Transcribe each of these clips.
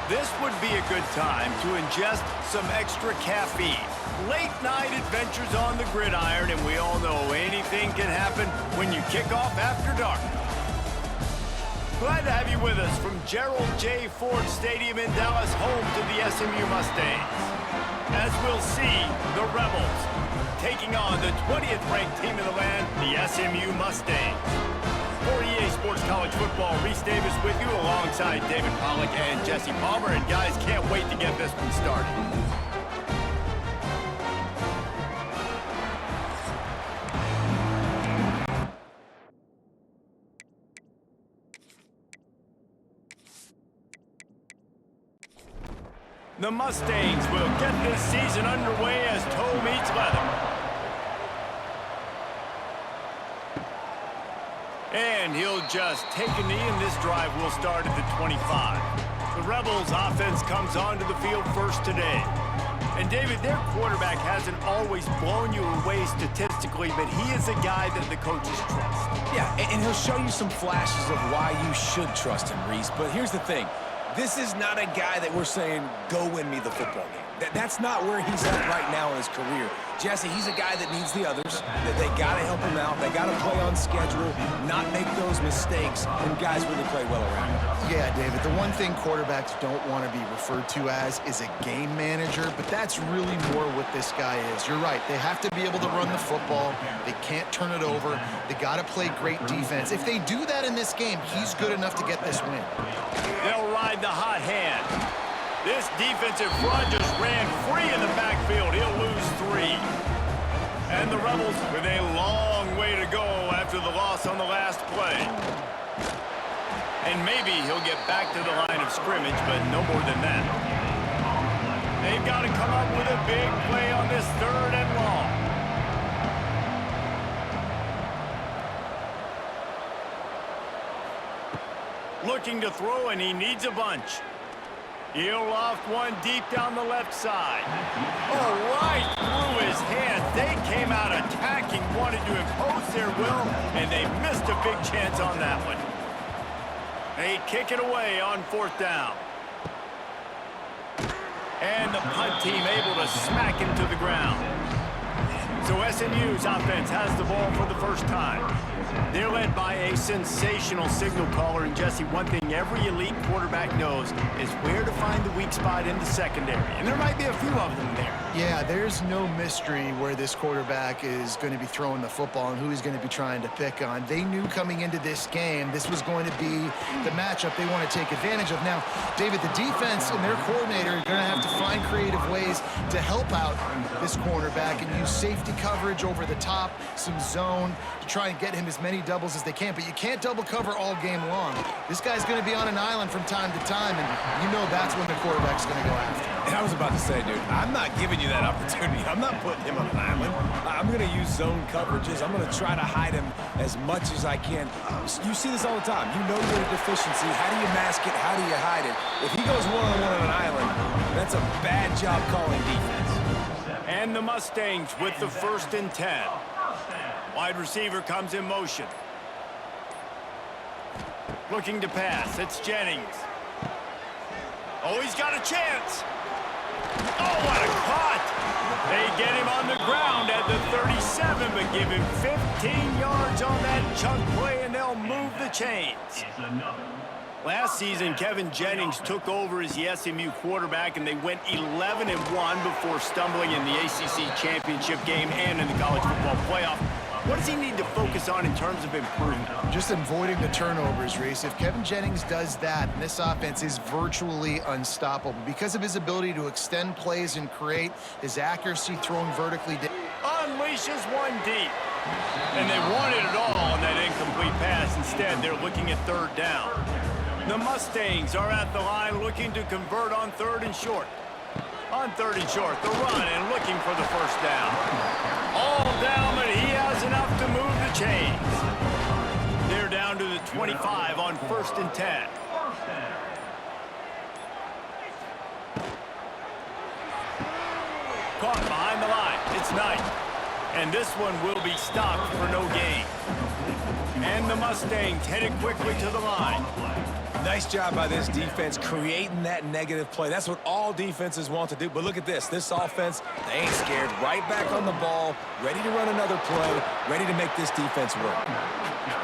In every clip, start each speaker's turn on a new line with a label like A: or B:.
A: This would be a good time to ingest some extra caffeine. Late night adventures on the gridiron, and we all know anything can happen when you kick off after dark. Glad to have you with us from Gerald J. Ford Stadium in Dallas, home to the SMU Mustangs. As we'll see, the Rebels taking on the 20th ranked team in the land, the SMU Mustangs. For EA Sports College Football, Reese Davis with you alongside David Pollack and Jesse Palmer. And guys, can't wait to get this one started. The Mustangs will get this season underway as toe meets leather. And he'll just take a knee, and this drive will start at the 25. The Rebels' offense comes onto the field first today. And David, their quarterback hasn't always blown you away statistically, but he is a guy that the coaches trust.
B: Yeah, and he'll show you some flashes of why you should trust him, Reese. But here's the thing. This is not a guy that we're saying, go win me the football game. That's not where he's at right now in his career. Jesse, he's a guy that needs the others. They got to help him out. They got to play on schedule, not make those mistakes, and guys really play well around him.
C: Yeah, David, the one thing quarterbacks don't want to be referred to as is a game manager, but that's really more what this guy is. You're right. They have to be able to run the football. They can't turn it over. They got to play great defense. If they do that in this game, he's good enough to get this win.
A: They'll ride the hot hand. This defensive front just ran free in the backfield. He'll lose 3. And the Rebels with a long way to go after the loss on the last play. And maybe he'll get back to the line of scrimmage, but no more than that. They've got to come up with a big play on this 3rd and long. Looking to throw, and he needs a bunch. He'll loft one deep down the left side. Oh, right through his hands. They came out attacking, wanted to impose their will, and they missed a big chance on that one. They kick it away on 4th down. And the punt team able to smack him to the ground. So SMU's offense has the ball for the first time. They're led by a sensational signal caller, and Jesse, one thing every elite quarterback knows is where to find the weak spot in the secondary, and there might be a few of them there.
C: Yeah, there's no mystery where this quarterback is going to be throwing the football and who he's going to be trying to pick on. They knew coming into this game this was going to be the matchup they want to take advantage of. Now, David, the defense and their coordinator are going to have to find creative ways to help out this cornerback and use safety coverage over the top, some zone, to try and get him as many doubles as they can. But you can't double cover all game long. This guy's going to be on an island from time to time, and you know that's when the quarterback's going to go after.
B: And I was about to say, dude, I'm not giving you that opportunity. I'm not putting him on an island. I'm going to use zone coverages. I'm going to try to hide him as much as I can. You see this all the time. You know your deficiency. How do you mask it? How do you hide it? If he goes one-on-one on an island, that's a bad job calling defense.
A: And the Mustangs with the 1st and 10. Wide receiver comes in motion. Looking to pass. It's Jennings. Oh, he's got a chance. Oh, what a cut! They get him on the ground at the 37, but give him 15 yards on that chunk play, and they'll move the chains. Last season, Kevin Jennings took over as the SMU quarterback, and they went 11-1 before stumbling in the ACC championship game and in the college football playoff. What does he need to focus on in terms of improvement?
C: Just avoiding the turnovers, Reese. If Kevin Jennings does that, this offense is virtually unstoppable because of his ability to extend plays and create, his accuracy throwing vertically.
A: Unleashes one deep. And they wanted it all on that incomplete pass. Instead, they're looking at 3rd down. The Mustangs are at the line looking to convert on 3rd and short. On 3rd and short, the run and looking for the 1st down. All down, but he has enough to move the chains. They're down to the 25 on 1st and 10. Caught behind the line. It's Knight. And this one will be stopped for no gain. And the Mustangs headed quickly to the line.
B: Nice job by this defense creating that negative play. That's what all defenses want to do. But look at this. This offense, they ain't scared. Right back on the ball, ready to run another play, ready to make this defense work.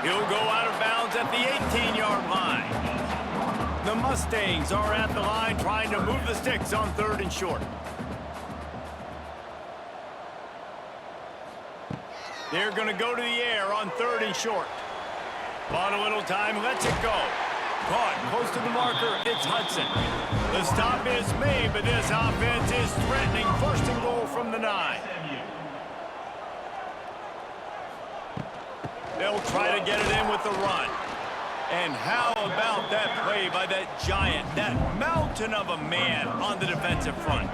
A: He'll go out of bounds at the 18-yard line. The Mustangs are at the line trying to move the sticks on 3rd and short. They're going to go to the air on 3rd and short. Bought a little time, lets it go. Caught close to the marker, it's Hudson. The stop is made, but this offense is threatening 1st and goal from the 9. They'll try to get it in with the run. And how about that play by that giant, that mountain of a man on the defensive front?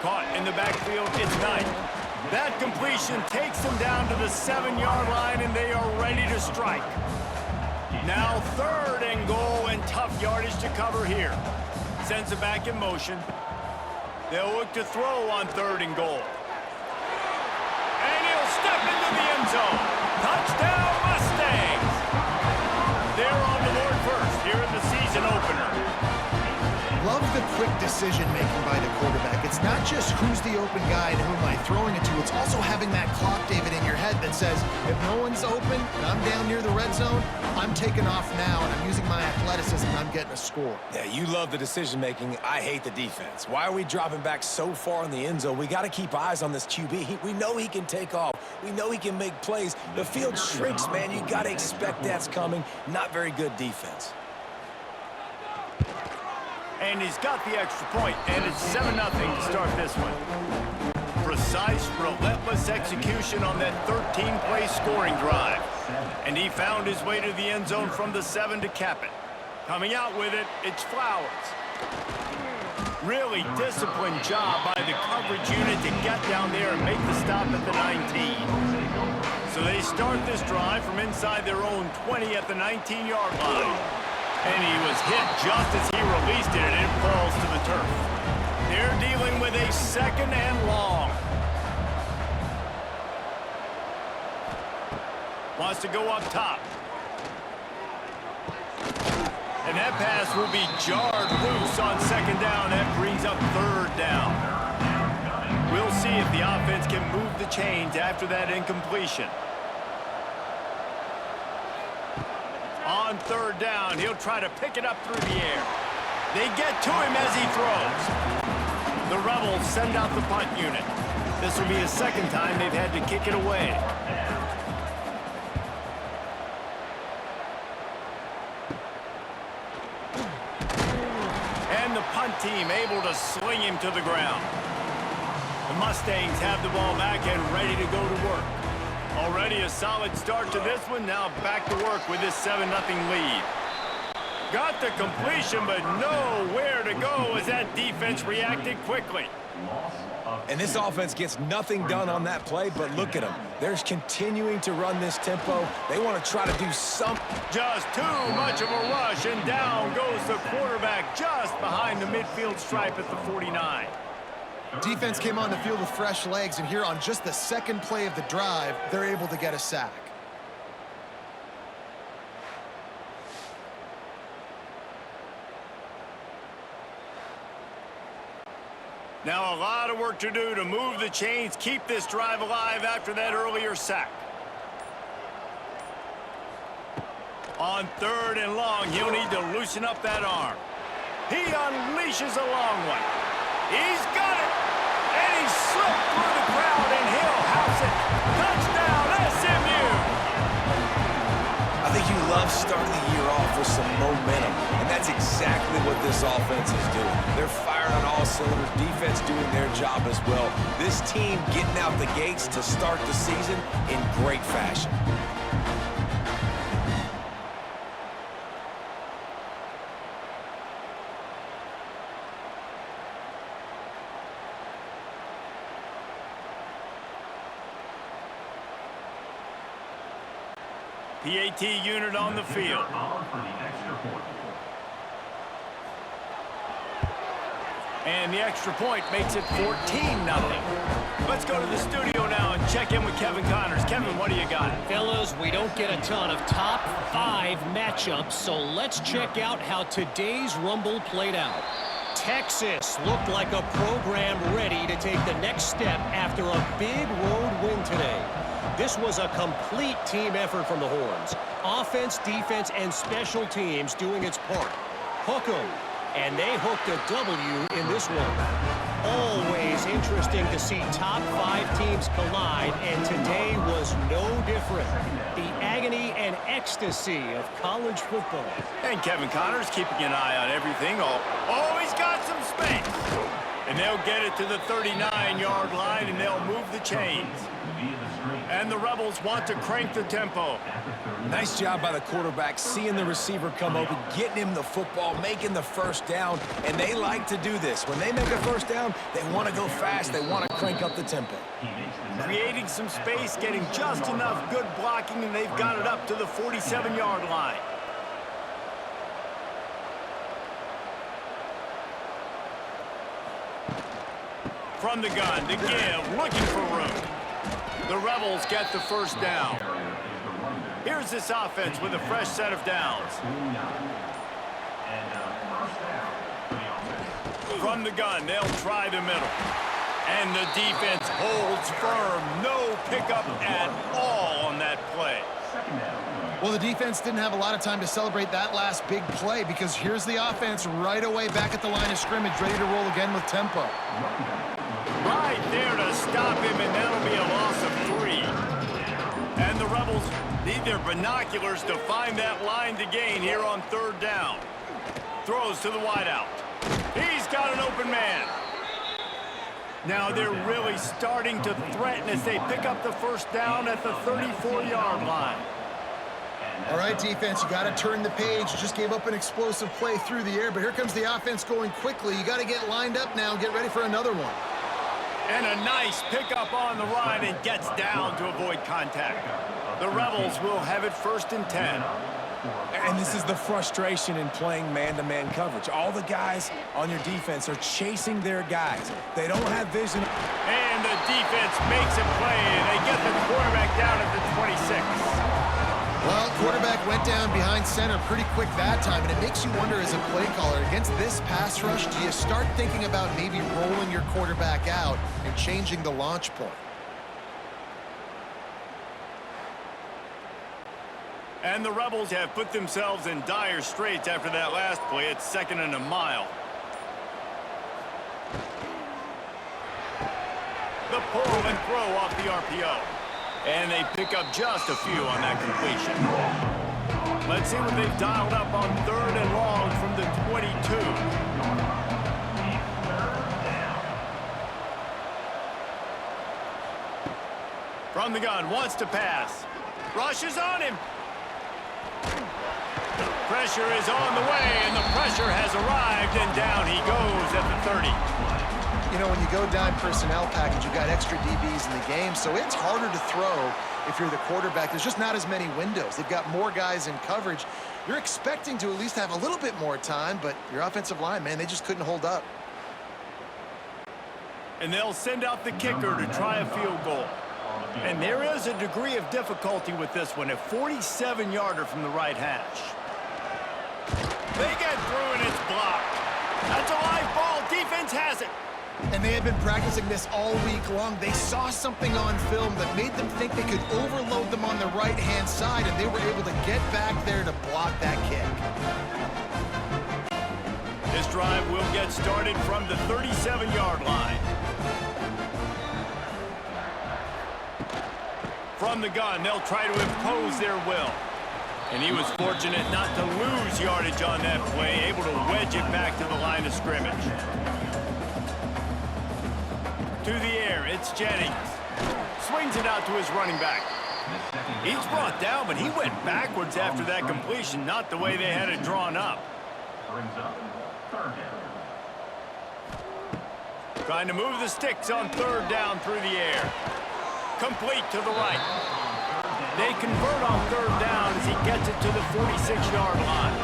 A: Caught in the backfield, it's Knight. That completion takes them down to the 7-yard line, and they are ready to strike. Now 3rd and goal, and tough yardage to cover here. Sends it back in motion. They'll look to throw on 3rd and goal. And he'll step into the end zone. Touchdown, Mustangs! They're on the board first here in the season opener.
C: Love the quick decision-making by the quarterback. It's not just who's the open guy and who am I throwing it to. It's also having that clock, David, in your head that says, if no one's open and I'm down near the red zone, I'm taking off now, and I'm using my athleticism, and I'm getting a score.
B: Yeah, you love the decision-making. I hate the defense. Why are we dropping back so far in the end zone? We got to keep eyes on this QB. We know he can take off. We know he can make plays. The field shrinks, man. You got to expect that's coming. Not very good defense.
A: And he's got the extra point, and it's 7-0 to start this one. Precise, relentless execution on that 13-play scoring drive. And he found his way to the end zone from the 7 to cap it. Coming out with it, it's Flowers. Really disciplined job by the coverage unit to get down there and make the stop at the 19. So they start this drive from inside their own 20 at the 19-yard line. And he was hit just as he released it, and it falls to the turf. They're dealing with a 2nd and long. Wants to go up top. And that pass will be jarred loose on 2nd down. That brings up 3rd down. We'll see if the offense can move the chains after that incompletion. On 3rd down, he'll try to pick it up through the air. They get to him as he throws. The Rebels send out the punt unit. This will be the 2nd time they've had to kick it away. And the punt team able to sling him to the ground. The Mustangs have the ball back and ready to go to work. Already a solid start to this one. Now back to work with this 7-0 lead. Got the completion, but nowhere to go as that defense reacted quickly.
B: And this offense gets nothing done on that play, but look at them. They're continuing to run this tempo. They want to try to do something.
A: Just too much of a rush, and down goes the quarterback just behind the midfield stripe at the 49.
C: Defense came on the field with fresh legs, and here on just the 2nd play of the drive, they're able to get a sack.
A: Now a lot of work to do to move the chains, keep this drive alive after that earlier sack. On 3rd and long, he'll need to loosen up that arm. He unleashes a long one. He's got it! And he slipped through the crowd, and he'll house it. Touchdown, SMU!
B: I think you love starting the year off with some momentum, and that's exactly what this offense is doing. They're firing on all cylinders, defense doing their job as well. This team getting out the gates to start the season in great fashion.
A: PAT unit on the field. And the extra point makes it 14-0. Let's go to the studio now and check in with Kevin Connors. Kevin, what do you got?
D: Fellas, we don't get a ton of top 5 matchups, so let's check out how today's Rumble played out. Texas looked like a program ready to take the next step after a big road win today. This was a complete team effort from the Horns. Offense, defense, and special teams doing its part. Hook 'em. And they hooked a W in this one. Always interesting to see top 5 teams collide, and today was no different. The agony and ecstasy of college football.
A: And Kevin Connors keeping an eye on everything. Oh, he's got some space. And they'll get it to the 39-yard line, and they'll move the chains. And the Rebels want to crank the tempo.
B: Nice job by the quarterback, seeing the receiver come open, getting him the football, making the first down, and they like to do this. When they make a first down, they want to go fast, they want to crank up the tempo.
A: Creating some space, getting just enough good blocking, and they've got it up to the 47-yard line. From the gun to give, looking for room. The Rebels get the first down. Here's this offense with a fresh set of downs. From the gun, they'll try the middle. And the defense holds firm. No pickup at all on that play.
C: Well, the defense didn't have a lot of time to celebrate that last big play because here's the offense right away back at the line of scrimmage, ready to roll again with tempo.
A: Right there to stop him, and that'll be a loss of 3. And the Rebels need their binoculars to find that line to gain here on third down. Throws to the wideout. He's got an open man. Now they're really starting to threaten as they pick up the first down at the 34-yard line.
C: All right, defense, you got to turn the page. You just gave up an explosive play through the air, but here comes the offense going quickly. You got to get lined up now and get ready for another one.
A: And a nice pickup on the run and gets down to avoid contact. The Rebels will have it 1st and 10.
B: And this is the frustration in playing man-to-man coverage. All the guys on your defense are chasing their guys. They don't have vision.
A: And the defense makes a play, and they get the quarterback down at the 26.
C: Well, quarterback went down behind center pretty quick that time, and it makes you wonder as a play caller, against this pass rush, do you start thinking about maybe rolling your quarterback out and changing the launch point?
A: And the Rebels have put themselves in dire straits after that last play. It's 2nd and a mile. The pull and throw off the RPO. And they pick up just a few on that completion. Let's see what they've dialed up on 3rd and long from the 22. From the gun, wants to pass. Rushes on him. Pressure is on the way, and the pressure has arrived, and down he goes at the 30.
C: You know, when you go dime personnel package, you've got extra DBs in the game, so it's harder to throw if you're the quarterback. There's just not as many windows. They've got more guys in coverage. You're expecting to at least have a little bit more time, but your offensive line, man, they just couldn't hold up.
A: And they'll send out the kicker to try a field goal. And there is a degree of difficulty with this one, a 47-yarder from the right hash. They get through, and it's blocked. That's a live ball. Defense has it.
C: And they had been practicing this all week long. They saw something on film that made them think they could overload them on the right-hand side, and they were able to get back there to block that kick.
A: This drive will get started from the 37-yard line. From the gun, they'll try to impose their will. And he was fortunate not to lose yardage on that play, able to wedge it back to the line of scrimmage. To the air, it's Jennings. Swings it out to his running back. He's brought down, but he went backwards after that completion, not the way they had it drawn up. Trying to move the sticks on 3rd down through the air. Complete to the right. They convert on 3rd down as he gets it to the 46-yard line.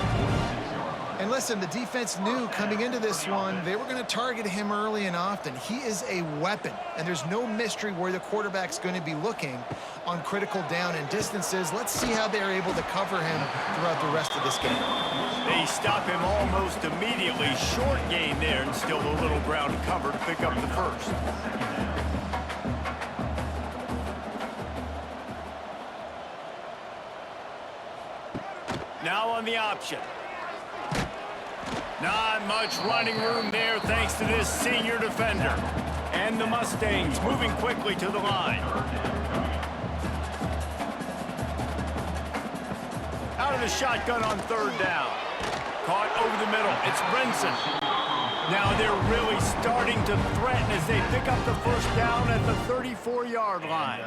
C: And And listen, the defense knew coming into this one, they were going to target him early and often. He is a weapon, and there's no mystery where the quarterback's going to be looking on critical down and distances. Let's see how they're able to cover him throughout the rest of this game.
A: They stop him almost immediately. Short gain there, and still a little ground to cover to pick up the first. Now on the option. Not much running room there thanks to this senior defender. And the Mustangs moving quickly to the line. Out of the shotgun on third down. Caught over the middle. It's Brinson. Now they're really starting to threaten as they pick up the first down at the 34-yard line.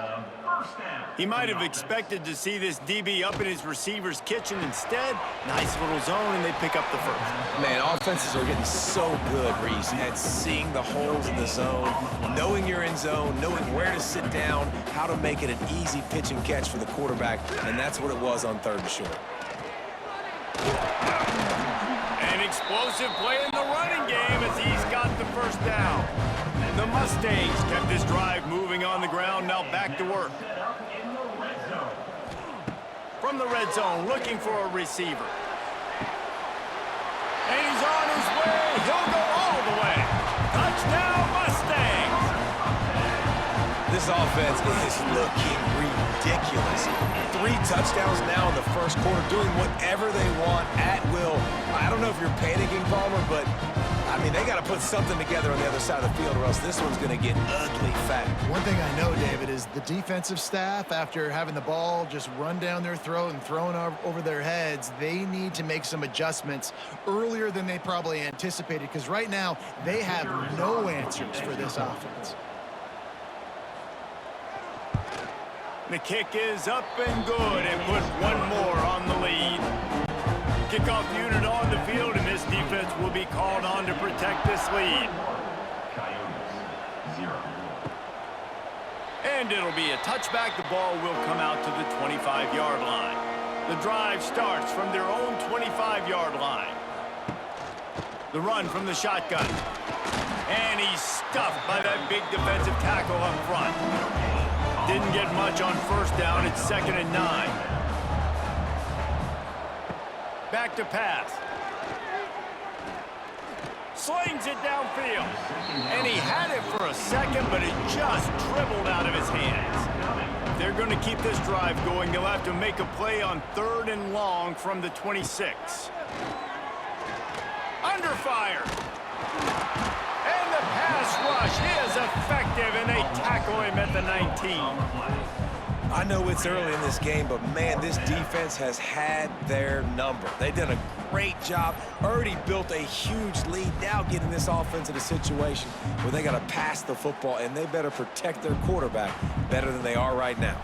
A: He might have expected to see this DB up in his receiver's kitchen. Instead, nice little zone, and they pick up the first.
B: Man, offenses are getting so good, Reese, at seeing the holes in the zone, knowing you're in zone, knowing where to sit down, how to make it an easy pitch and catch for the quarterback, and that's what it was on third and short.
A: An explosive play in the running game as he's got the first down. The Mustangs kept this drive moving on the ground, now back to work. From the red zone, looking for a receiver. And he's on his way. He'll go all the way. Touchdown, Mustangs!
B: This offense is looking ridiculous. 3 touchdowns now in the first quarter, doing whatever they want at will. I don't know if you're panicking, Palmer, but I mean, they got to put something together on the other side of the field or else this one's going to get ugly fat.
C: One thing I know, David, is the defensive staff, after having the ball just run down their throat and thrown over their heads, they need to make some adjustments earlier than they probably anticipated, because right now they have no answers for this offense.
A: The kick is up and good, and put one more on the lead. Kickoff unit on the field, and this defense will be called on to protect this lead. And it'll be a touchback. The ball will come out to the 25-yard line. The drive starts from their own 25-yard line. The run from the shotgun. And he's stuffed by that big defensive tackle up front. Didn't get much on first down. It's 2nd and 9. Back to pass. Slings it downfield. And he had it for a second, but it just dribbled out of his hands. If they're going to keep this drive going, they'll have to make a play on 3rd and long from the 26. Under fire. And the pass rush is effective, and they tackle him at the 19.
B: I know it's early in this game, but man, this defense has had their number. They've done a great job, already built a huge lead, now getting this offense in a situation where they got to pass the football, and they better protect their quarterback better than they are right now.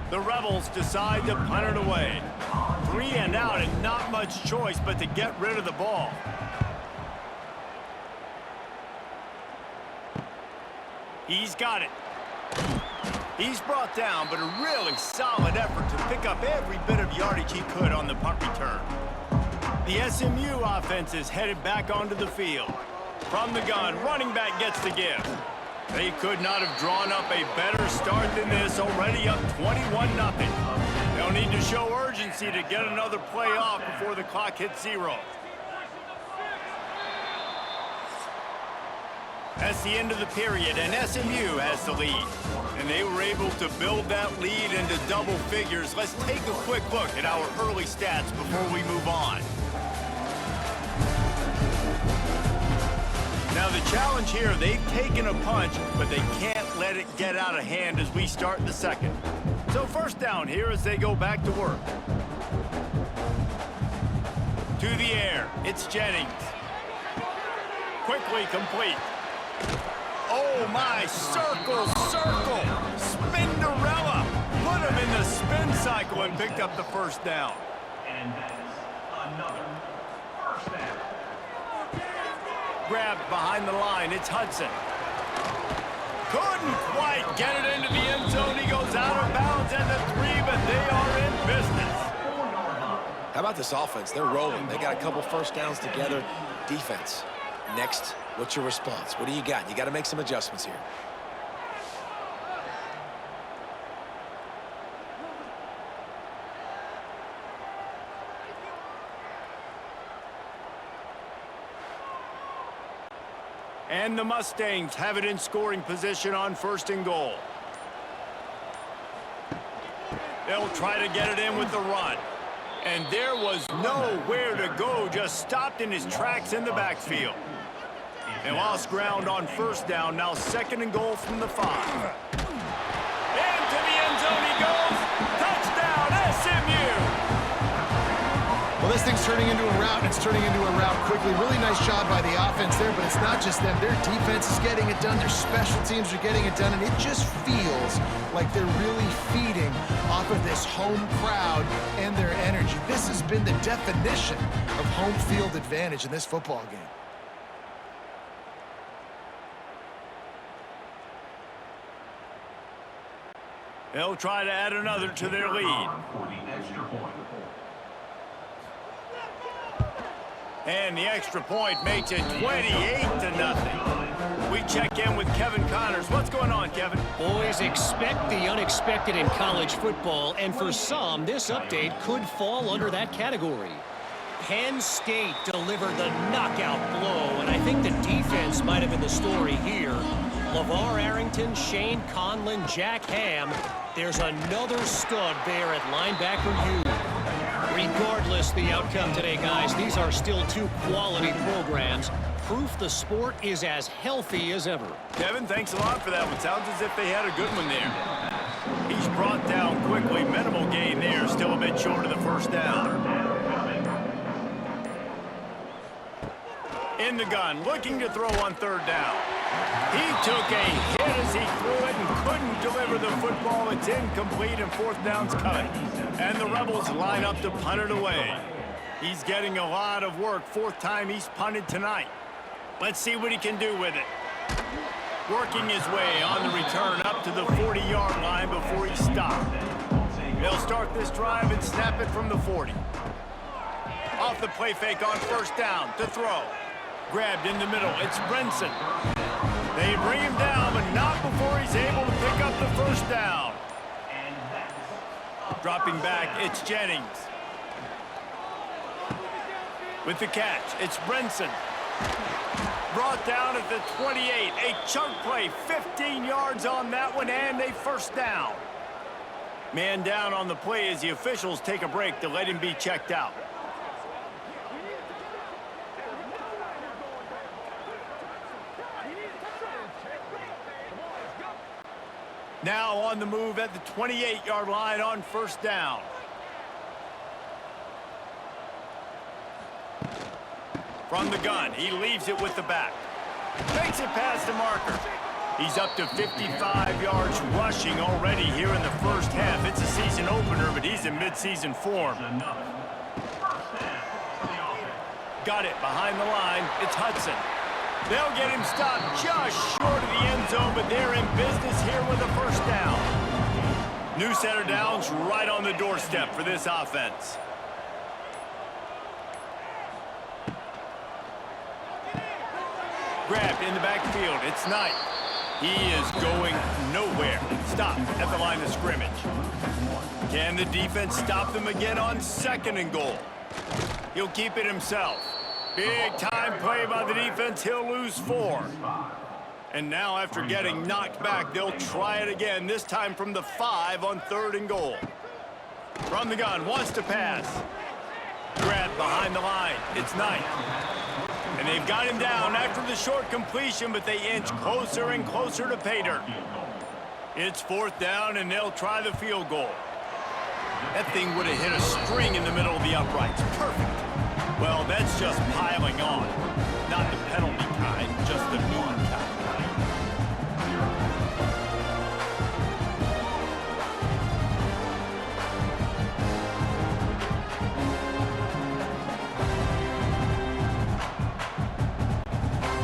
A: The Rebels decide to punt it away. 3 and out, and not much choice but to get rid of the ball. He's got it. He's brought down, but a really solid effort to pick up every bit of yardage he could on the punt return. The SMU offense is headed back onto the field. From the gun, running back gets the give. They could not have drawn up a better start than this, already up 21-0. They'll need to show urgency to get another play off before the clock hits 0. That's the end of the period, and SMU has the lead. And they were able to build that lead into double figures. Let's take a quick look at our early stats before we move on. Now the challenge here, they've taken a punch, but they can't let it get out of hand as we start the second. So first down here as they go back to work. To the air, it's Jennings. Quickly complete. Oh my, circle, Spinderella. Put him in the spin cycle and picked up the first down.
E: And that is another first down.
A: Grabbed behind the line, it's Hudson. Couldn't quite get it into the end zone. He goes out of bounds at the 3, but they are in business.
B: How about this offense? They're rolling. They got a couple first downs together. Defense. Next, what's your response? What do you got? You got to make some adjustments here.
A: And the Mustangs have it in scoring position on 1st and goal. They'll try to get it in with the run. And there was nowhere to go, just stopped in his tracks in the backfield. They lost ground on 1st down, now 2nd and goal from the 5. Into the end zone he goes. Touchdown, SMU!
C: Well, this thing's turning into a route, and it's turning into a route quickly. Really nice job by the offense there, but it's not just them. Their defense is getting it done. Their special teams are getting it done, and it just feels like they're really feeding off of this home crowd and their energy. This has been the definition of home field advantage in this football game.
A: They'll try to add another to their lead. And the extra point makes it 28-0. We check in with Kevin Connors. What's going on, Kevin?
D: Boys, expect the unexpected in college football, and for some, this update could fall under that category. Penn State delivered the knockout blow, and I think the defense might have been the story here. LeVar Arrington, Shane Conlon, Jack Ham. There's another stud there at linebacker U. Regardless the outcome today, guys, these are still two quality programs. Proof the sport is as healthy as ever.
A: Kevin, thanks a lot for that one. Sounds as if they had a good one there. He's brought down quickly. Minimal gain there. Still a bit short of the 1st down. In the gun, looking to throw on 3rd down. He took a hit as he threw it and couldn't deliver the football. It's incomplete and 4th down's coming. And the Rebels line up to punt it away. He's getting a lot of work. 4th time he's punted tonight. Let's see what he can do with it. Working his way on the return up to the 40-yard line before he stopped. They'll start this drive and snap it from the 40. Off the play fake on 1st down to throw. Grabbed in the middle. It's Brinson. They bring him down, but not before he's able to pick up the 1st down. Dropping back, it's Jennings. With the catch, it's Brinson. Brought down at the 28. A chunk play, 15 yards on that one, and a 1st down. Man down on the play as the officials take a break to let him be checked out. Now on the move at the 28-yard line on 1st down. From the gun, he leaves it with the back. Makes it past the marker. He's up to 55 yards rushing already here in the 1st half. It's a season opener, but he's in mid-season form. Got it behind the line. It's Hudson. They'll get him stopped just short of the end zone, but they're in business here with a 1st down. New center downs right on the doorstep for this offense. Grabbed in the backfield. It's Knight. He is going nowhere. Stop at the line of scrimmage. Can the defense stop them again on 2nd and goal? He'll keep it himself. Big time play by the defense. He'll lose 4. And now after getting knocked back, they'll try it again, this time from the 5 on 3rd and goal. From the gun, wants to pass. Grabbed behind the line. It's Knight. And they've got him down after the short completion, but they inch closer and closer to pay dirt. It's 4th down, and they'll try the field goal. That thing would have hit a string in the middle of the uprights. Perfect. Well, that's just piling on. Not the penalty kind, just the mean kind.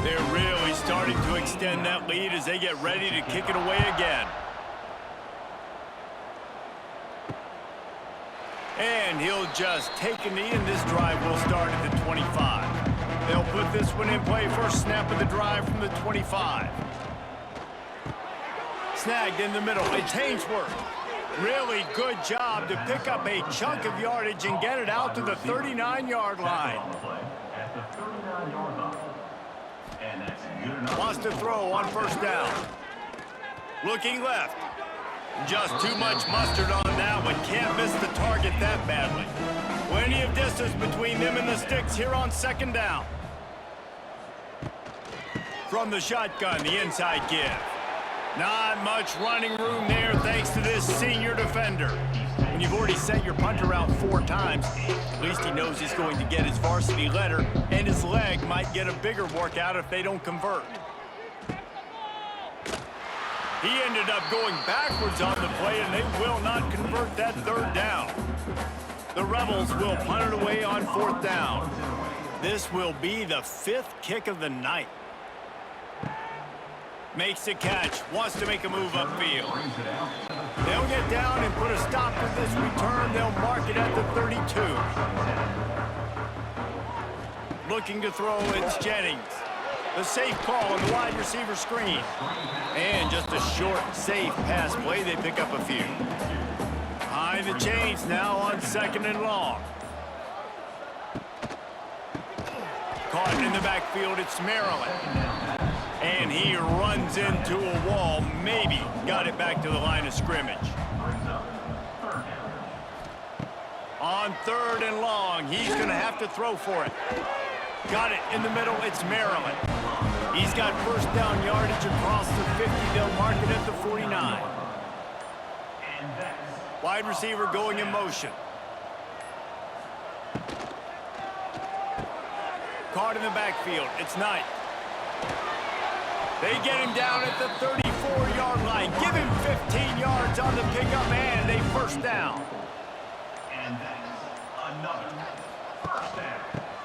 A: They're really starting to extend that lead as they get ready to kick it away again. And he'll just take a knee, and this drive will start at the 25. They'll put this one in play. First snap of the drive from the 25. Snagged in the middle. It's Hainsworth. Really good job to pick up a chunk of yardage and get it out to the 39-yard line. Wants to throw on first down. Looking left. Just too much mustard on that one. Can't miss the target that badly. Plenty of distance between them and the sticks here on second down. From the shotgun, the inside give. Not much running room there thanks to this senior defender. When you've already sent your punter out 4 times, at least he knows he's going to get his varsity letter, and his leg might get a bigger workout if they don't convert. He ended up going backwards on the play, and they will not convert that third down. The Rebels will punt it away on fourth down. This will be the 5th kick of the night. Makes the catch, wants to make a move upfield. They'll get down and put a stop to this return. They'll mark it at the 32. Looking to throw, it's Jennings. The safe call on the wide receiver screen. And just a short, safe pass play. They pick up a few. Behind the chains now on second and long. Caught in the backfield, it's Maryland. And he runs into a wall. Maybe got it back to the line of scrimmage. On third and long, he's going to have to throw for it. Got it in the middle, it's Maryland. He's got first down yardage across the 50. They'll mark it at the 49. Wide receiver going in motion. Caught in the backfield, it's Knight. They get him down at the 34-yard line. Give him 15 yards on the pickup and a first down.
E: And that's another first down.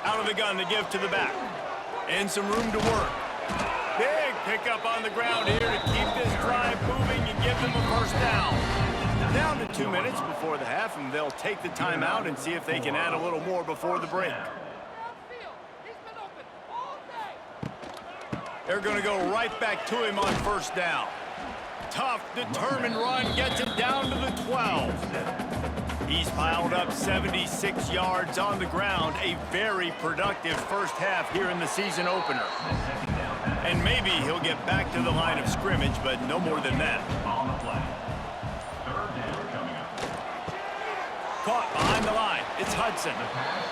A: Out of the gun to give to the back. And some room to work. Big pickup on the ground here to keep this drive moving and give them a first down. Down to 2 minutes before the half, and they'll take the timeout and see if they can add a little more before the break. They're going to go right back to him on first down. Tough, determined run, gets it down to the 12. He's piled up 76 yards on the ground. A very productive first half here in the season opener. And maybe he'll get back to the line of scrimmage, but no more than that.
E: On the play. Third down coming up.
A: Caught behind the line. It's Hudson.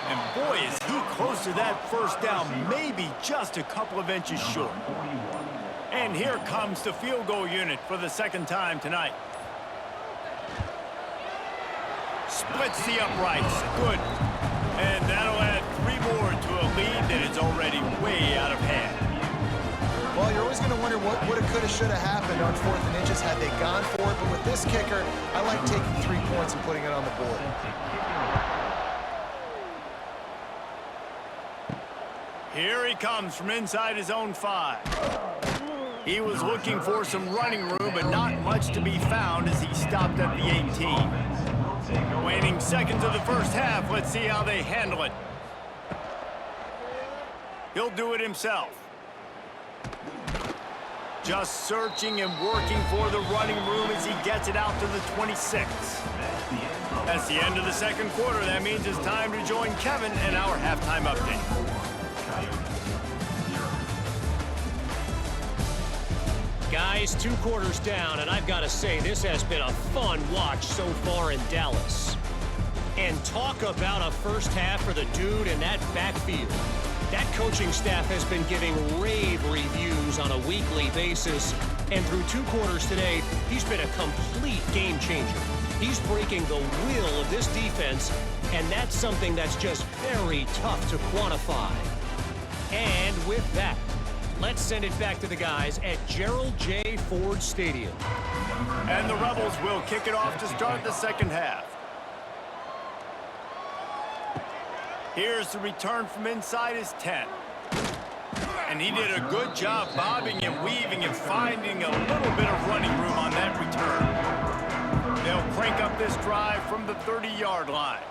A: And boy, is he close to that first down, maybe just a couple of inches short. And here comes the field goal unit for the second time tonight. Splits the uprights. Good. And that'll add 3 more to a lead that is already way out of hand.
C: Well, you're always going to wonder what woulda, coulda, shoulda happened on 4th and inches had they gone for it. But with this kicker, I like taking 3 points and putting it on the board.
A: Here he comes from inside his own 5. He was looking for some running room, but not much to be found as he stopped at the 18. Waning seconds of the first half. Let's see how they handle it. He'll do it himself. Just searching and working for the running room as he gets it out to the 26. That's the end of the second quarter. That means it's time to join Kevin in our halftime update.
D: Guys, 2 quarters down, and I've got to say, this has been a fun watch so far in Dallas. And talk about a first half for the dude in that backfield. That coaching staff has been giving rave reviews on a weekly basis. And through 2 quarters today, he's been a complete game changer. He's breaking the will of this defense, and that's something that's just very tough to quantify. And with that, let's send it back to the guys at Gerald J. Ford Stadium.
A: And the Rebels will kick it off to start the second half. Here's the return from inside his 10. And he did a good job bobbing and weaving and finding a little bit of running room on that return. They'll crank up this drive from the 30-yard line.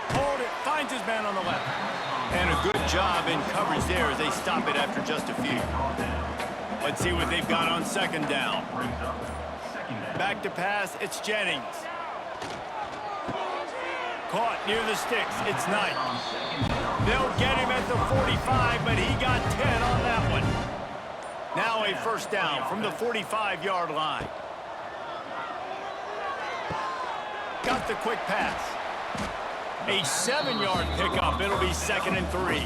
A: Hold it, finds his man on the left. And a good job in coverage there as they stop it after just a few. Let's see what they've got on second down. Back to pass, it's Jennings. Caught near the sticks, it's Knight. They'll get him at the 45, but he got 10 on that one. Now a first down from the 45-yard line. Got the quick pass. A 7-yard pickup. It'll be 2nd and 3.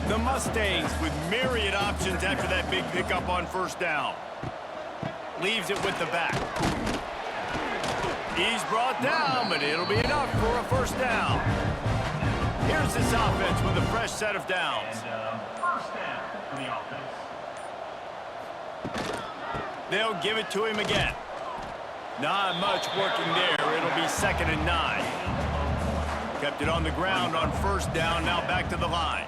A: The Mustangs with myriad options after that big pickup on first down. Leaves it with the back. He's brought down, but it'll be enough for a first down. Here's this offense with a fresh set of downs.
E: First down for the offense.
A: They'll give it to him again. Not much working there. It'll be 2nd and 9. Kept it on the ground on first down, now back to the line.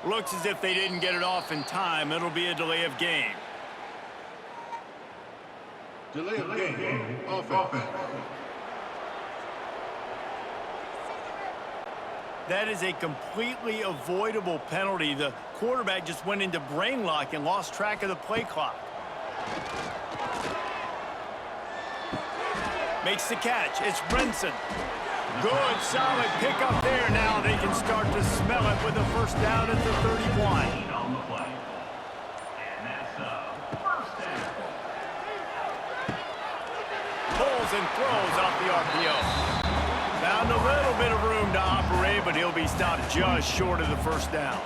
A: Looks as if they didn't get it off in time. It'll be a delay of game.
F: Delay of game. Offense.
A: That is a completely avoidable penalty. The quarterback just went into brain lock and lost track of the play clock. Makes the catch. It's Brinson. Good, solid pickup there. Now they can start to smell it with a first down at the 31.
E: On the play. And that's first down.
A: Pulls and throws off the RPO. Found a little bit of room to operate, but he'll be stopped just short of the first down.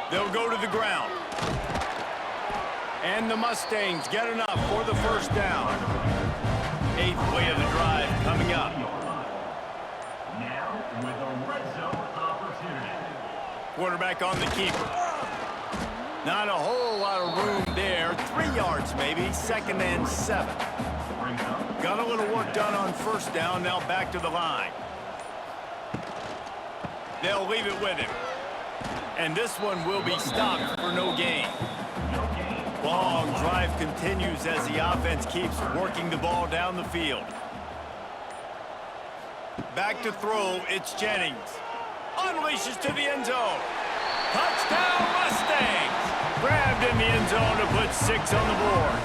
A: They'll go to the ground. And the Mustangs get enough for the first down. 8th play of the drive coming up.
E: Now with a red zone opportunity.
A: Quarterback on the keeper. Not a whole lot of room there. 3 yards maybe. 2nd and 7. Got a little work done on first down. Now back to the line. They'll leave it with him. And this one will be stopped for no gain. Long drive continues as the offense keeps working the ball down the field. Back to throw, it's Jennings. Unleashes to the end zone. Touchdown Mustangs! Grabbed in the end zone to put 6 on the board.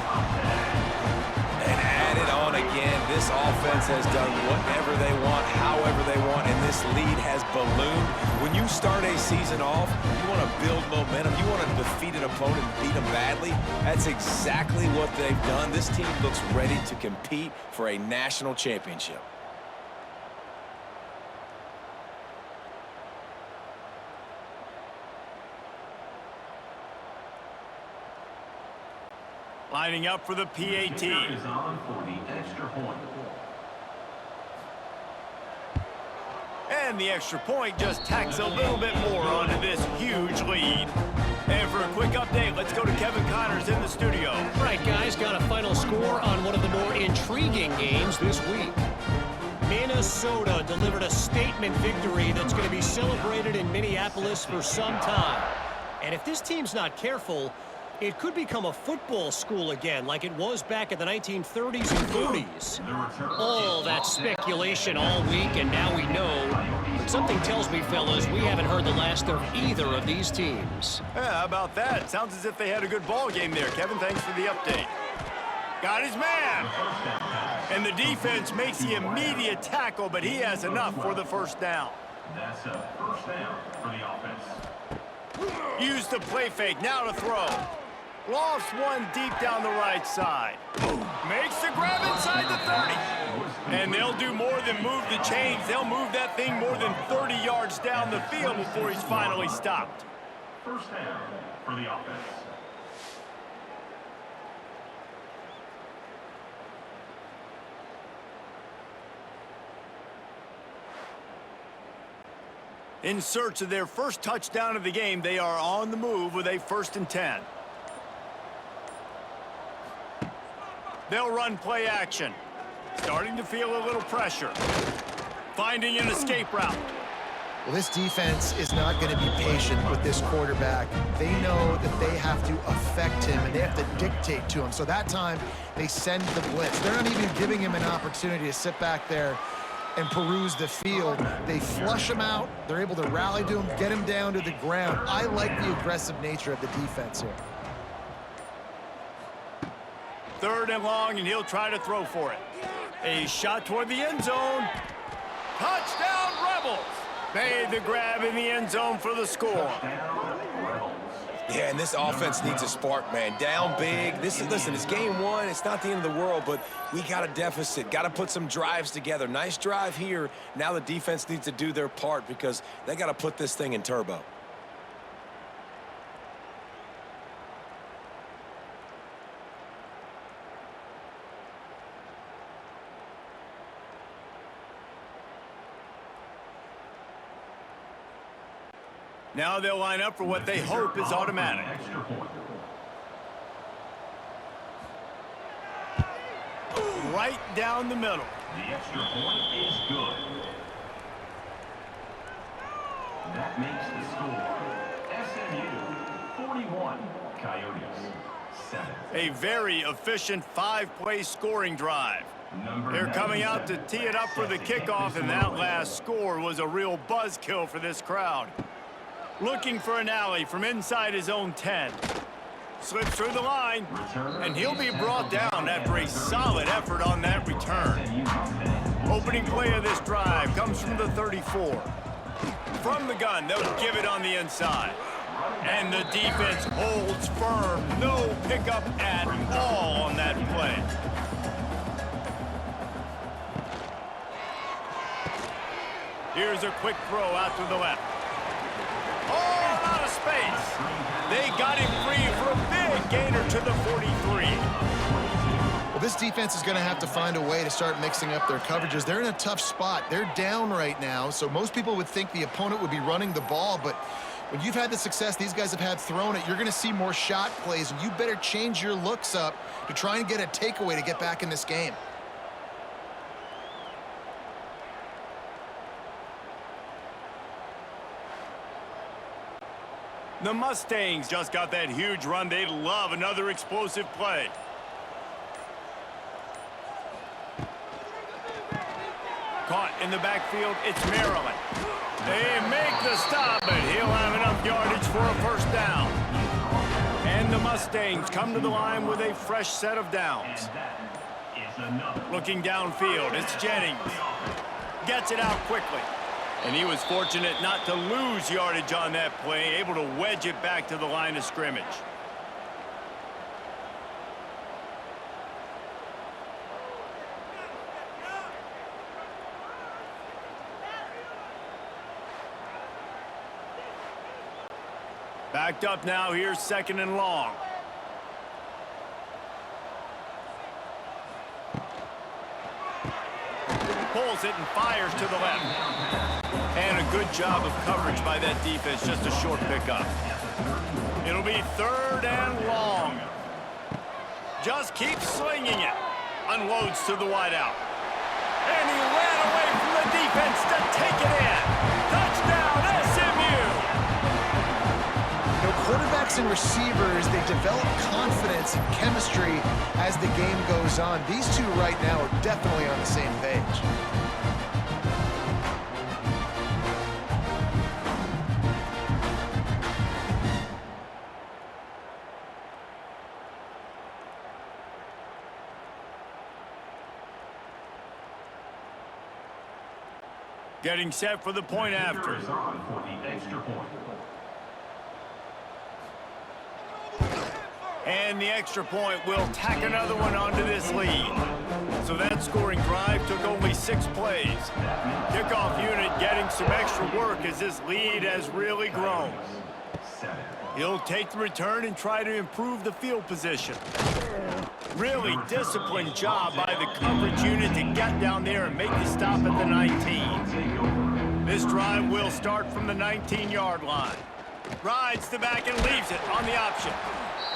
B: And added on again, this offense has done whatever they want, however they want, and this lead has ballooned. When you start a season off, you want to build momentum. You want to defeat an opponent and beat them badly. That's exactly what they've done. This team looks ready to compete for a national championship.
A: Lining up for the PAT.
E: Is on for the extra point.
A: And the extra point just tacks a little bit more onto this huge lead. And for a quick update, let's go to Kevin Connors in the studio.
D: All right, guys, got a final score on one of the more intriguing games this week. Minnesota delivered a statement victory that's going to be celebrated in Minneapolis for some time. And if this team's not careful, it could become a football school again, like it was back in the 1930s and 40s. All that speculation all week, and now we know. But something tells me, fellas, we haven't heard the last of either of these teams.
A: Yeah, how about that? Sounds as if they had a good ball game there. Kevin, thanks for the update. Got his man. And the defense makes the immediate tackle, but he has enough for the first down.
E: That's a first down for the offense.
A: Use the play fake, now to throw. Lofts one deep down the right side. Makes the grab inside the 30. And they'll do more than move the chains. They'll move that thing more than 30 yards down the field before he's finally stopped.
E: First down for the offense.
A: In search of their first touchdown of the game, they are on the move with a 1st and 10. They'll run play action. Starting to feel a little pressure. Finding an escape route.
C: Well, this defense is not going to be patient with this quarterback. They know that they have to affect him, and they have to dictate to him. So that time, they send the blitz. They're not even giving him an opportunity to sit back there and peruse the field. They flush him out. They're able to rally to him, get him down to the ground. I like the aggressive nature of the defense here.
A: 3rd and long, and he'll try to throw for it. A shot toward the end zone. Touchdown, Rebels! Made the grab in the end zone for the score.
B: Yeah, and this offense needs a spark, man. Down big. Listen, it's game 1. It's not the end of the world, but we got a deficit. Got to put some drives together. Nice drive here. Now the defense needs to do their part because they got to put this thing in turbo.
A: Now they'll line up for what they hope is automatic. Right down the middle.
E: The extra point is good. That makes the score SMU 41, Coyotes 7.
A: A very efficient 5-play scoring drive. They're coming out to tee it up for the kickoff, and that last score was a real buzzkill for this crowd. Looking for an alley from inside his own 10. Slips through the line, and he'll be brought down after a solid effort on that return. Opening play of this drive comes from the 34. From the gun, they'll give it on the inside. And the defense holds firm. No pickup at all on that play. Here's a quick throw out to the left. Oh, out of space. They got him free for a big gainer to the 43.
C: Well, this defense is going to have to find a way to start mixing up their coverages. They're in a tough spot. They're down right now, so most people would think the opponent would be running the ball, but when you've had the success these guys have had throwing it, you're going to see more shot plays, and you better change your looks up to try and get a takeaway to get back in this game.
A: The Mustangs just got that huge run. They love another explosive play. Caught in the backfield, it's Maryland. They make the stop, but he'll have enough yardage for a first down. And the Mustangs come to the line with a fresh set of downs. Looking downfield, it's Jennings. Gets it out quickly. And he was fortunate not to lose yardage on that play, able to wedge it back to the line of scrimmage. Backed up now, here's 2nd and long. Pulls it and fires to the left. And a good job of coverage by that defense, just a short pickup. It'll be 3rd and long. Just keeps slinging it. Unloads to the wideout. And he ran away from the defense to take it in. Touchdown, SMU!
C: You know, quarterbacks and receivers, they develop confidence and chemistry as the game goes on. These two right now are definitely on the same page.
A: Getting set for the point after. And the extra point will tack another one onto this lead. So that scoring drive took only 6 plays. Kickoff unit getting some extra work as this lead has really grown. He'll take the return and try to improve the field position. Really disciplined job by the coverage unit to get down there and make the stop at the 19. This drive will start from the 19-yard line. Rides the back and leaves it on the option.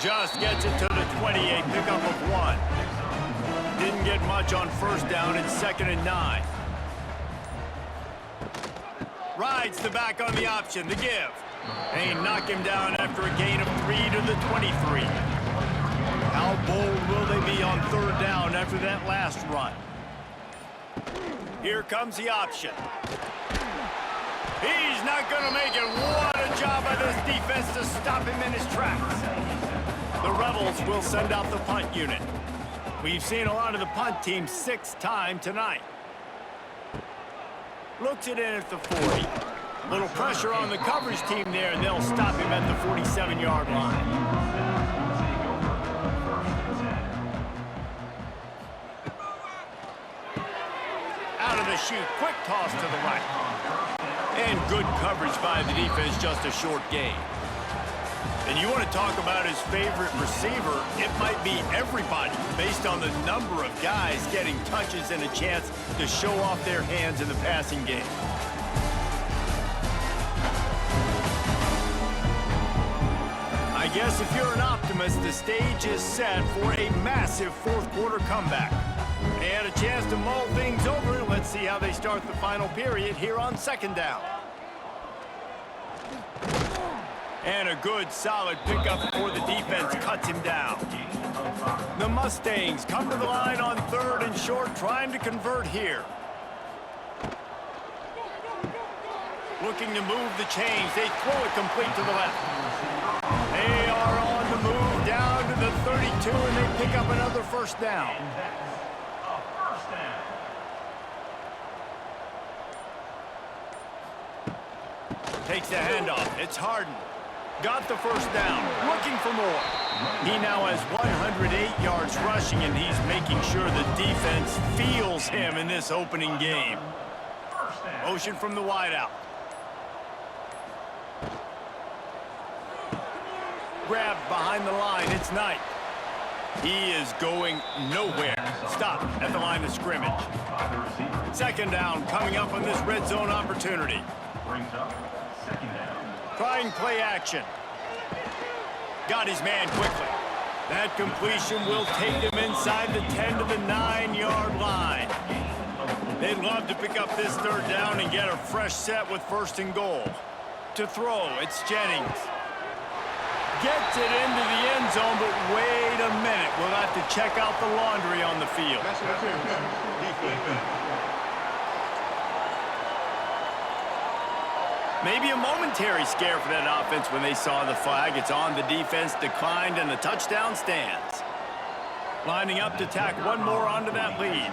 A: Just gets it to the 28, pickup of 1. Didn't get much on first down. It's 2nd and 9. Rides the back on the option, the give. They knock him down after a gain of 3 to the 23. How bold will they be on third down after that last run? Here comes the option. He's not going to make it. What a job by this defense to stop him in his tracks. The Rebels will send out the punt unit. We've seen a lot of the punt team 6 times tonight. Looks it in at the 40. Little pressure on the coverage team there, and they'll stop him at the 47-yard line. Out of the chute, quick toss to the right. And good coverage by the defense, just a short gain. And you want to talk about his favorite receiver, it might be everybody, based on the number of guys getting touches and a chance to show off their hands in the passing game. I guess if you're an optimist, the stage is set for a massive fourth-quarter comeback. They had a chance to mull things over, and let's see how they start the final period here on second down. And a good, solid pickup before the defense cuts him down. The Mustangs come to the line on third and short, trying to convert here. Looking to move the chains. They throw it complete to the left. They are on the move down to the 32, and they pick up another first down. Takes the handoff. It's Harden. Got the first down. Looking for more. He now has 108 yards rushing, and he's making sure the defense feels him in this opening game. Motion from the wideout. Grabbed behind the line. It's Knight. He is going nowhere. Stop at the line of scrimmage. Second down coming up on this red zone opportunity. Trying play action. Got his man quickly. That completion will take them inside the 10 to the 9-yard line. They'd love to pick up this third down and get a fresh set with first and goal. To throw, it's Jennings. Gets it into the end zone, but wait a minute. We'll have to check out the laundry on the field. Maybe a momentary scare for that offense when they saw the flag. It's on, the defense declined, and the touchdown stands. Lining up to tack one more onto that lead.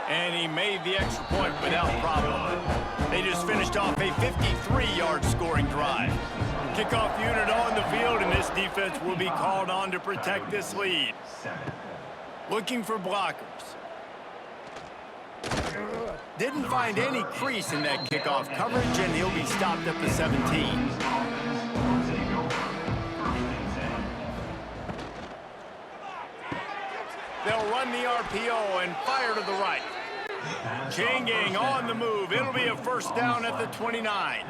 A: And he made the extra point without problem. They just finished off a 53-yard scoring drive. Kickoff unit on the field, and this defense will be called on to protect this lead. Looking for blockers. Didn't find any crease in that kickoff coverage, and he'll be stopped at the 17. They'll run the RPO and fire to the right. Chain gang on the move. It'll be a first down at the 29.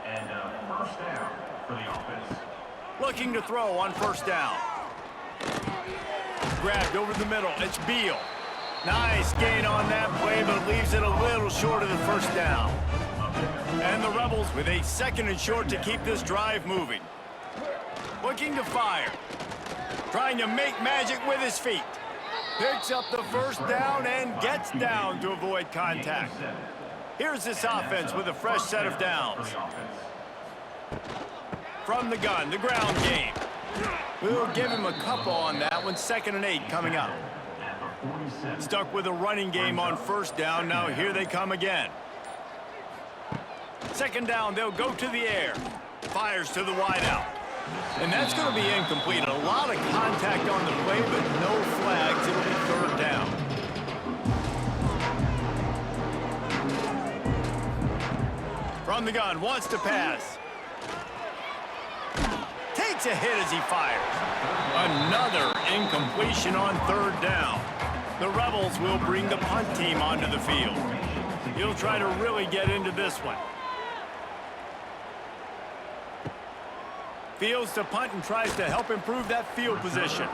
E: And first down for the offense.
A: Looking to throw on first down. Grabbed over the middle. It's Beal. Nice gain on that play, but leaves it a little short of the first down. And the Rebels with a second and short to keep this drive moving. Looking to fire. Trying to make magic with his feet. Picks up the first down and gets down to avoid contact. Here's this offense with a fresh set of downs. From the gun, the ground game. We'll give him a couple on that one. 2nd and 8 coming up. Stuck with a running game on first down. Now here they come again. Second down, they'll go to the air. Fires to the wideout. And that's going to be incomplete. A lot of contact on the play, but no flags. It'll be third down. From the gun, wants to pass. Takes a hit as he fires. Another incompletion on third down. The Rebels will bring the punt team onto the field. He'll try to really get into this one. Fields to punt and tries to help improve that field position.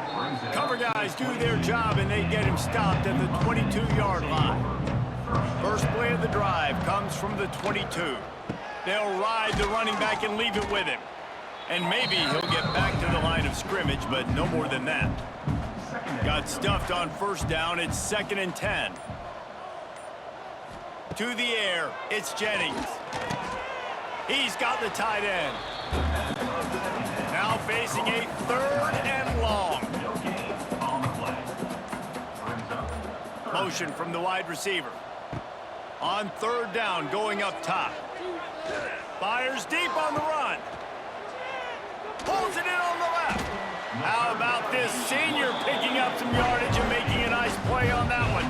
A: Cover guys do their job, and they get him stopped at the 22-yard line. First play of the drive comes from the 22. They'll ride the running back and leave it with him. And maybe he'll get back to the line of scrimmage, but no more than that. Got stuffed on first down. It's 2nd and 10. To the air, it's Jennings. He's got the tight end. Now facing a 3rd and long. Motion from the wide receiver. On 3rd down, going up top. Fires deep on the run. Pulls it in on the left. How about this senior picking up some yardage and making a nice play on that one?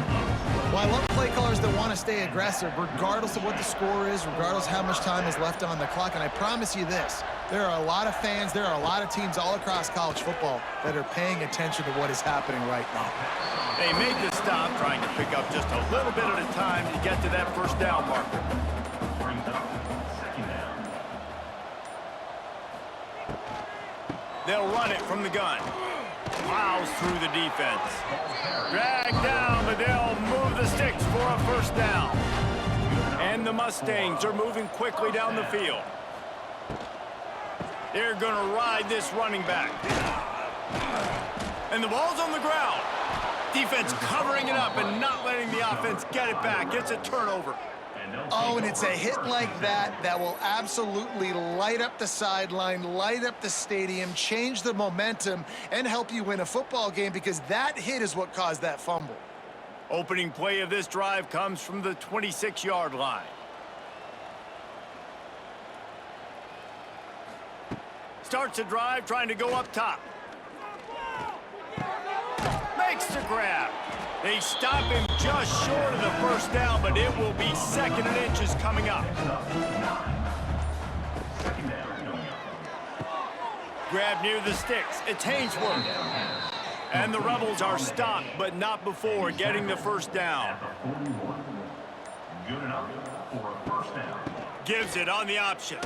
C: Well, I love play callers that want to stay aggressive, regardless of what the score is, regardless how much time is left on the clock. And I promise you this, there are a lot of fans, there are a lot of teams all across college football that are paying attention to what is happening right now.
A: They made the stop, trying to pick up just a little bit at a time to get to that first down marker. They'll run it from the gun. Plows through the defense. Dragged down, but they'll move the sticks for a first down. And the Mustangs are moving quickly down the field. They're going to ride this running back. And the ball's on the ground. Defense covering it up and not letting the offense get it back. It's a turnover.
C: Oh, and it's a hit like that that will absolutely light up the sideline, light up the stadium, change the momentum, and help you win a football game, because that hit is what caused that fumble.
A: Opening play of this drive comes from the 26-yard line. Starts a drive trying to go up top. Makes the grab. They stop him just short of the first down, but it will be 2nd and inches coming up. Grab near the sticks. It's Hainsworth. And the Rebels are stopped, but not before getting the first down.
E: Good enough for a first down.
A: Gives it on the option.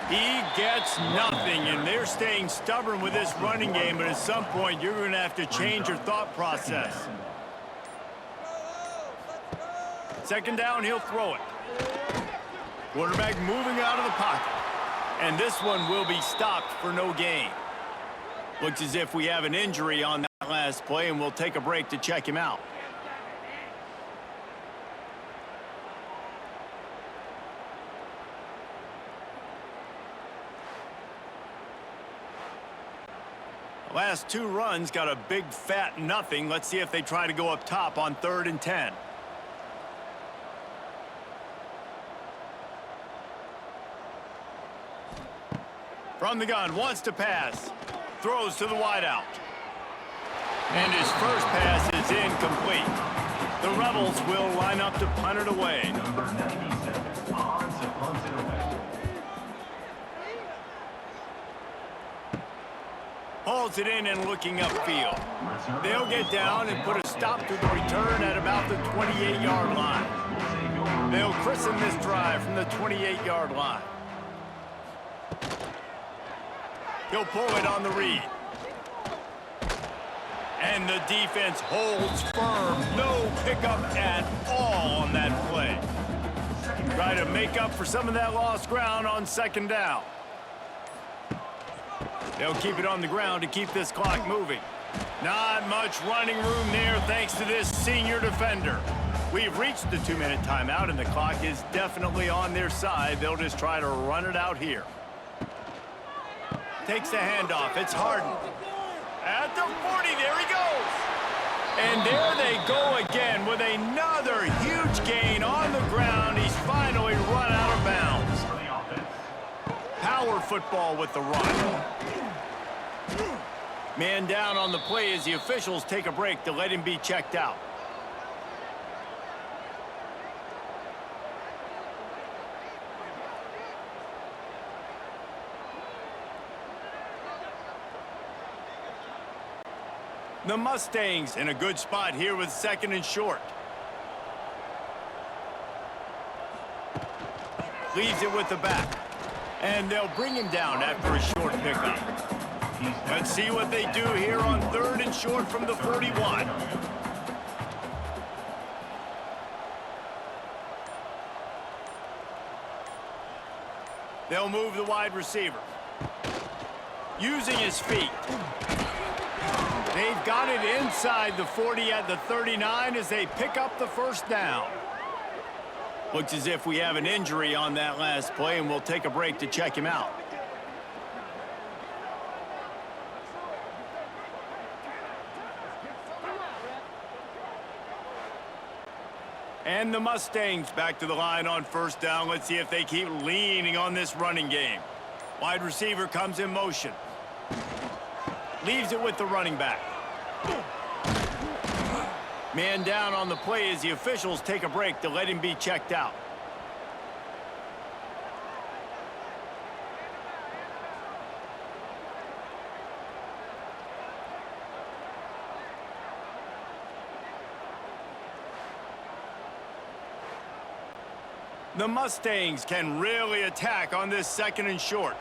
A: He gets nothing, and they're staying stubborn with this running game, but at some point, you're going to have to change your thought process. 2nd down, he'll throw it. Quarterback moving out of the pocket. And this one will be stopped for no gain. Looks as if we have an injury on that last play, and we'll take a break to check him out. Last 2 runs got a big fat nothing. Let's see if they try to go up top on 3rd and 10. From the gun, wants to pass. Throws to the wideout. And his first pass is incomplete. The Rebels will line up to punt it away.
E: Number 97 on to punt it away.
A: Hauls it in and looking upfield. They'll get down and put a stop to the return at about the 28-yard line. They'll christen this drive from the 28-yard line. He'll pull it on the read. And the defense holds firm. No pickup at all on that play. Try to make up for some of that lost ground on 2nd down. They'll keep it on the ground to keep this clock moving. Not much running room there thanks to this senior defender. We've reached the 2-minute timeout, and the clock is definitely on their side. They'll just try to run it out here. Takes the handoff. It's Harden. At the 40, there he goes. And there they go again with another huge gain on the ground. He's finally run out of bounds. Power football with the run. Man down on the play as the officials take a break to let him be checked out. The Mustangs in a good spot here with 2nd and short. Leaves it with the back. And they'll bring him down after a short pickup. Let's see what they do here on 3rd and short from the 41. They'll move the wide receiver. Using his feet. They've got it inside the 40 at the 39 as they pick up the first down. Looks as if we have an injury on that last play, and we'll take a break to check him out. And the Mustangs back to the line on first down. Let's see if they keep leaning on this running game. Wide receiver comes in motion. Leaves it with the running back. Man down on the play as the officials take a break to let him be checked out. The Mustangs can really attack on this 2nd and short.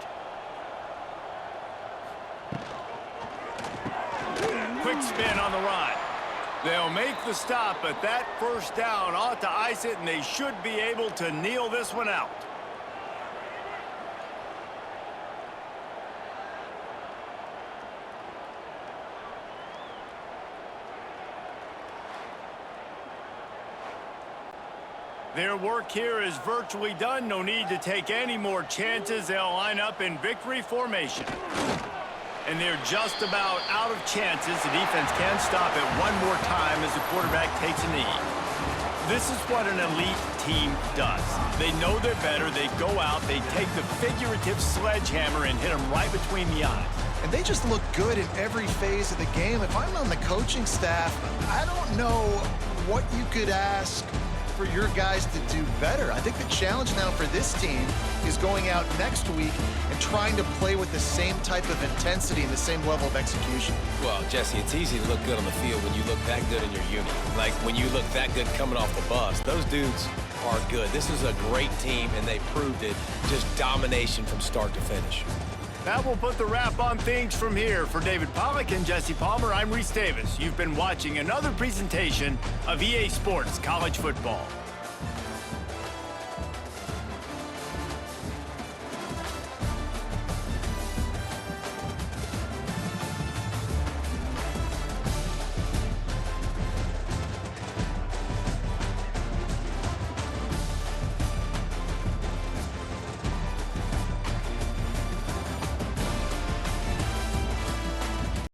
A: Quick spin on the run. They'll make the stop, but that first down ought to ice it, and they should be able to kneel this one out. Their work here is virtually done. No need to take any more chances. They'll line up in victory formation. And they're just about out of chances. The defense can stop it one more time as the quarterback takes a knee. This is what an elite team does. They know they're better. They go out. They take the figurative sledgehammer and hit them right between the eyes.
C: And they just look good in every phase of the game. If I'm on the coaching staff, I don't know what you could ask for your guys to do better. I think the challenge now for this team is going out next week and trying to play with the same type of intensity and the same level of execution.
B: Well, Jesse, it's easy to look good on the field when you look that good in your unit. Like when you look that good coming off the bus. Those dudes are good. This is a great team, and they proved it. Just domination from start to finish.
A: That will put the wrap on things from here. For David Pollack and Jesse Palmer, I'm Reese Davis. You've been watching another presentation of EA Sports College Football.